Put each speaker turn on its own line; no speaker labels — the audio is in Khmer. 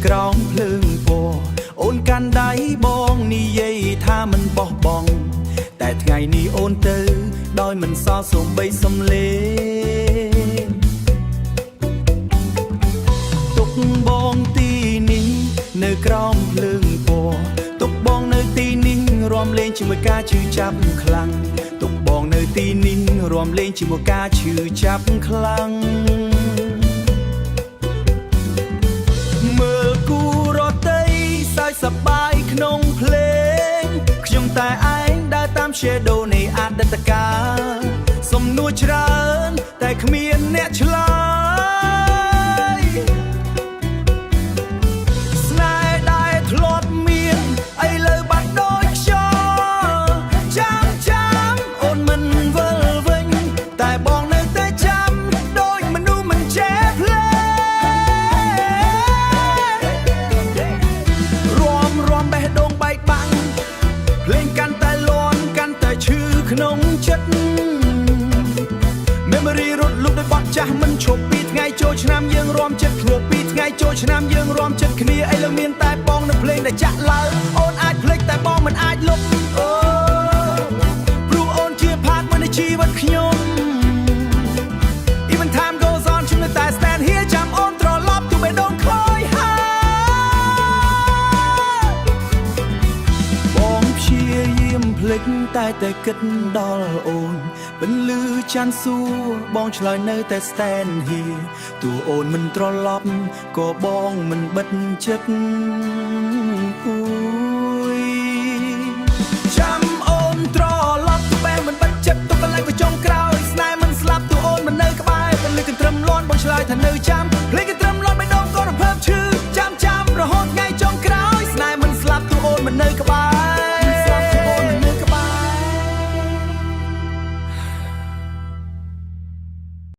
ក្រោមភ្លើងពណ៌អូនកាន់ដៃបងនិយាយថាមិនបោះបង់តែថ្ងៃនេះអូនទៅដោយមិនសល់សូម្បីសំឡេងទុកបងទីនេះនៅក្រោមភ្លើងពណ៌ទុកបងនៅទីនេះរំលេងជាមួយការឈឺចាប់ខ្លាំងទុកបងនៅទីនេះរំលេងជាមួយការឈឺចាប់ខ្លាំងមើលគូរតីសើចសប្បាយក្នុងភ្លេងខ្ញុំតែឯងដើរតាម shadow នៃអតីតកាលសំណួរច្រើនតែគ្មានអ្នកឆ្លើយស្នេហ៍ដែលធ្លាប់មានឥឡូវបាត់ដូចខ្យល់ចាំអូនមិនវិលវិញតែបងនៅតែចាំដូចមនុស្សមិនចេះភ្លេងរំបេះដូងបែកបាំងភ្លេងកាន់តែលាន់កាន់តែឈឺក្នុងចិត្ត Memory រត់លុបដោយបទចាស់មិនឈប់ពីថ្ងៃចូលឆ្នាំយើងរួមចិត្តធ្លាប់ពីថ្ងៃចូលឆ្នាំយើងរួមចិត្តគ្នាឥឡូវមានតែបងនៅភ្លេងដែលចាក់ឡើងអូនអាចភ្លេចតែបងមិនអាចលុបអូព្រោះអូនជាផាតមួយនៃជីវិតខ្ញុំ Even time goes on ខ្ញុំនៅតែ stand here ចាំអូនត្រឡប់ទៅបេះដូងខូចហើយបងព្យាយាមភ្លេចតែគិតដល់អូនបន្លឺច័ន្ទសួរបងឆ្លើយនៅតែ stand here ទោះអូនមិនត្រឡប់ក៏បងមិនបិទចិត្តអួយចាំអូនត្រឡប់ទៅបែងមិនបិទចិត្តទៅកន្លែងប្រជុំក្រៅ